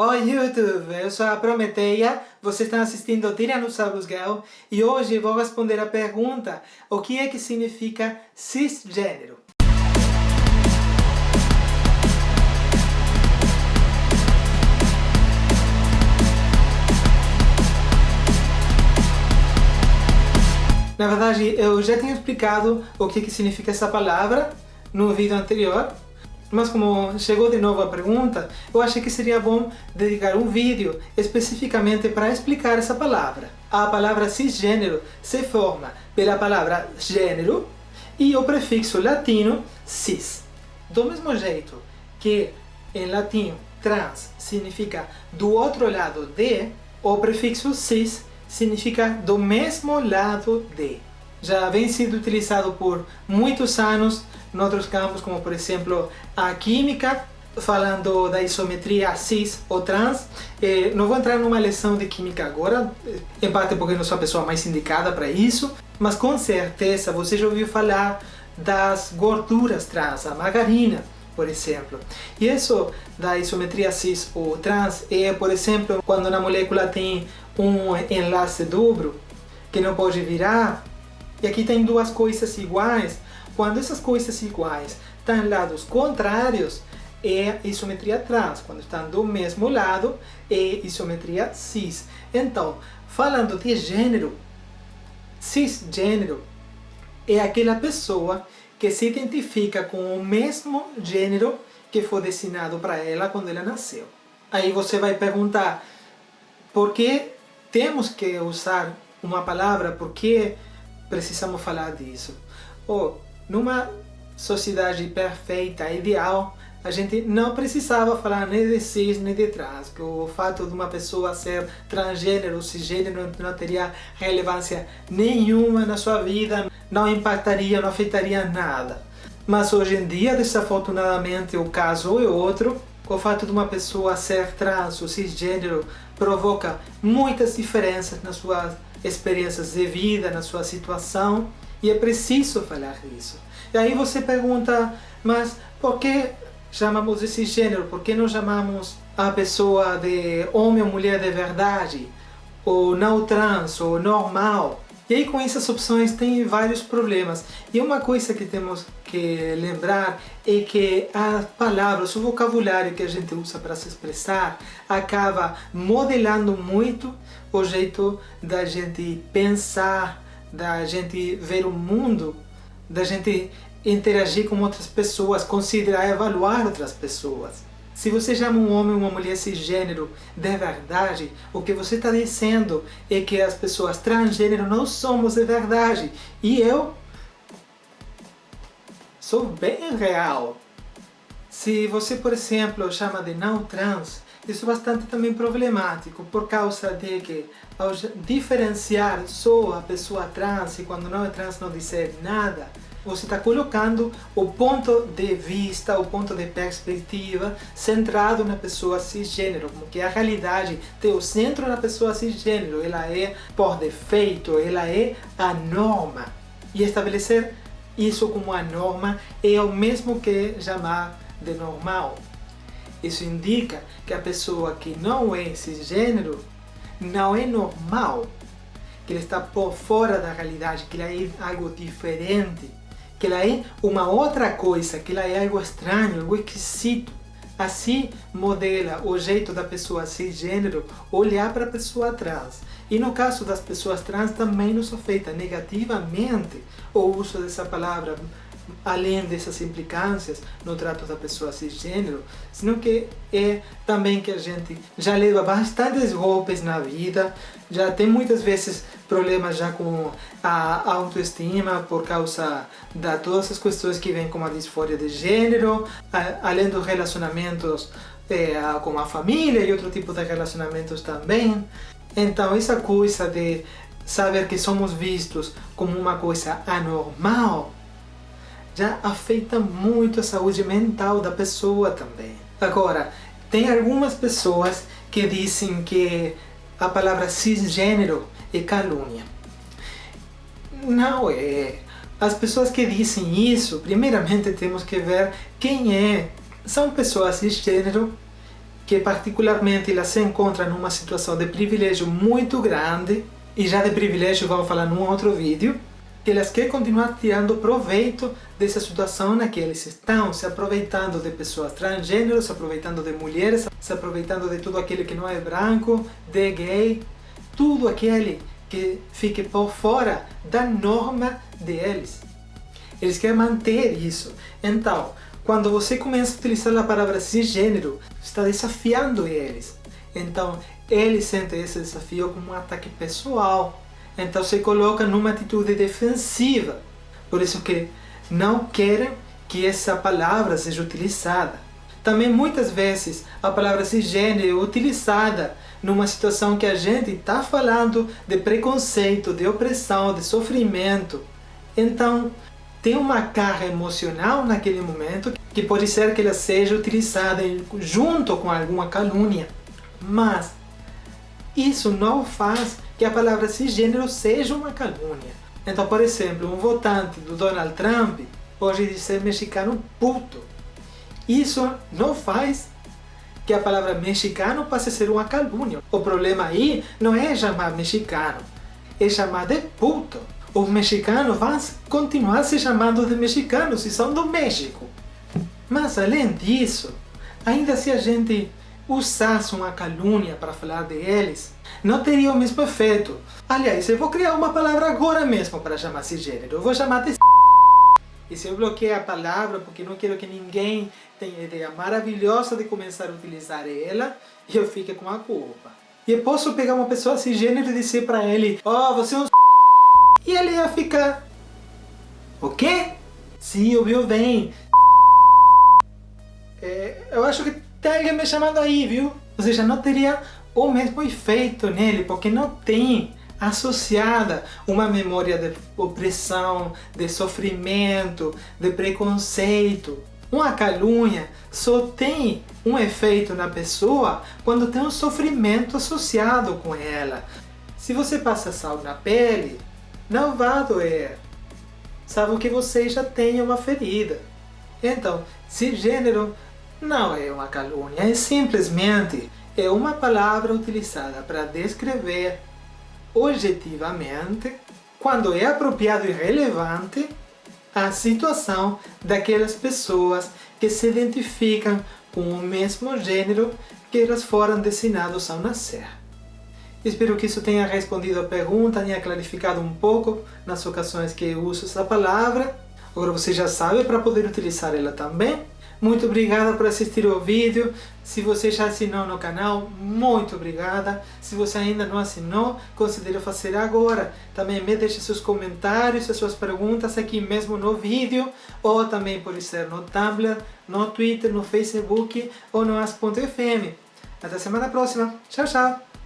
Oi YouTube, eu sou a Prometeia, vocês estão assistindo Tyrannosaurus Girl e hoje vou responder a pergunta: o que é que significa cisgênero? Na verdade, eu já tinha explicado o que significa essa palavra no vídeo anterior, mas como chegou de novo a pergunta, eu achei que seria bom dedicar um vídeo especificamente para explicar essa palavra. A palavra cisgênero se forma pela palavra gênero e o prefixo latino cis. Do mesmo jeito que em latim trans significa do outro lado de, o prefixo cis significa do mesmo lado de. Já vem sido utilizado por muitos anos em outros campos, como por exemplo a química, falando da isometria cis ou trans. Não vou entrar numa lição de química agora, em parte porque não sou a pessoa mais indicada para isso, mas com certeza você já ouviu falar das gorduras trans, a margarina, por exemplo. E isso da isometria cis ou trans é, por exemplo, quando na molécula tem um enlace duplo que não pode virar, e aqui tem duas coisas iguais. Quando essas coisas iguais estão em lados contrários, é isometria trans. Quando estão do mesmo lado, é isometria cis. Então, falando de gênero, cisgênero é aquela pessoa que se identifica com o mesmo gênero que foi destinado para ela quando ela nasceu. Aí você vai perguntar, por que temos que usar uma palavra? Por que precisamos falar disso? Numa sociedade perfeita, ideal, a gente não precisava falar nem de cis nem de trans, que o fato de uma pessoa ser transgênero ou cisgênero não teria relevância nenhuma na sua vida, não impactaria, não afetaria nada. Mas hoje em dia, desafortunadamente, o caso é outro. O fato de uma pessoa ser trans ou cisgênero provoca muitas diferenças nas suas experiências de vida, na sua situação, e é preciso falar disso. E aí você pergunta, mas por que chamamos de cisgênero? Por que não chamamos a pessoa de homem ou mulher de verdade? Ou não trans, ou normal? E aí com essas opções tem vários problemas. E uma coisa que temos que lembrar é que as palavras, o vocabulário que a gente usa para se expressar acaba modelando muito o jeito da gente pensar, da gente ver o mundo, da gente interagir com outras pessoas, considerar e avaliar outras pessoas. Se você chama um homem ou uma mulher cisgênero de verdade, o que você está dizendo é que as pessoas transgênero não somos de verdade. E eu sou bem real. Se você, por exemplo, chama de não trans, isso é bastante também problemático, por causa de que, ao diferenciar só a pessoa trans e quando não é trans não dizer nada, você está colocando o ponto de vista, o ponto de perspectiva centrado na pessoa cisgênero, como que a realidade tem o centro na pessoa cisgênero, ela é por defeito, ela é a norma. E estabelecer isso como a norma é o mesmo que chamar de normal. Isso indica que a pessoa que não é cisgênero não é normal, que ela está por fora da realidade, que ela é algo diferente, que ela é uma outra coisa, que ela é algo estranho, algo esquisito. Assim modela o jeito da pessoa cisgênero olhar para a pessoa trans. E no caso das pessoas trans também nos afeta negativamente o uso dessa palavra, além dessas implicâncias no trato da pessoa cisgênero, senão que é também que a gente já leva bastantes golpes na vida, já tem muitas vezes problemas já com a autoestima por causa de todas as questões que vêm com a disforia de gênero, além dos relacionamentos com a família e outro tipo de relacionamentos também. Então essa coisa de saber que somos vistos como uma coisa anormal já afeta muito a saúde mental da pessoa também. Agora, tem algumas pessoas que dizem que a palavra cisgênero é calúnia. Não é. As pessoas que dizem isso, primeiramente temos que ver quem é. São pessoas cisgênero que particularmente ela se encontra numa situação de privilégio muito grande, e já de privilégio vamos falar num outro vídeo, que elas querem continuar tirando proveito dessa situação na que eles estão, se aproveitando de pessoas transgêneros, se aproveitando de mulheres, se aproveitando de tudo aquele que não é branco, de gay, tudo aquele que fique por fora da norma deles. Eles querem manter isso. Então, quando você começa a utilizar a palavra cisgênero, está desafiando eles. Então, eles sentem esse desafio como um ataque pessoal. Então, se coloca numa atitude defensiva. Por isso que não querem que essa palavra seja utilizada. Também, muitas vezes, a palavra cisgênero é utilizada numa situação que a gente está falando de preconceito, de opressão, de sofrimento. Então, tem uma carga emocional naquele momento que pode ser que ela seja utilizada junto com alguma calúnia. Mas isso não faz que a palavra cisgênero seja uma calúnia. Então, por exemplo, um votante do Donald Trump pode dizer mexicano puto. Isso não faz que a palavra mexicano passe a ser uma calúnia. O problema aí não é chamar mexicano, é chamar de puto. Os mexicanos vão continuar se chamando de mexicanos se são do México. Mas além disso, ainda se a gente usasse uma calúnia para falar deles, não teria o mesmo efeito. Aliás, eu vou criar uma palavra agora mesmo para chamar cisgênero. Eu vou chamar de e se eu bloqueio a palavra porque não quero que ninguém tenha a ideia maravilhosa de começar a utilizar ela, eu fico com a culpa. E eu posso pegar uma pessoa cisgênero e dizer para ele: "Oh, você é um e ele ia ficar: "O quê? Sim, ouviu bem. Eu acho que tem alguém me chamando aí, viu?" Ou seja, não teria o mesmo efeito nele, porque não tem associada uma memória de opressão, de sofrimento, de preconceito. Uma calúnia só tem um efeito na pessoa quando tem um sofrimento associado com ela. Se você passa sal na pele, não vai doer, salvo que você já tenha uma ferida. Então, cisgênero não é uma calúnia, é simplesmente uma palavra utilizada para descrever objetivamente, quando é apropriado e relevante, a situação daquelas pessoas que se identificam com o mesmo gênero que elas foram destinados ao nascer. Espero que isso tenha respondido a pergunta, tenha clarificado um pouco nas ocasiões que eu uso essa palavra. Agora você já sabe para poder utilizar ela também. Muito obrigada por assistir o vídeo. Se você já assinou no canal, muito obrigada. Se você ainda não assinou, considere fazer agora. Também me deixe seus comentários, as suas perguntas aqui mesmo no vídeo, ou também pode ser no Tumblr, no Twitter, no Facebook ou no As.fm. Até semana próxima. Tchau, tchau!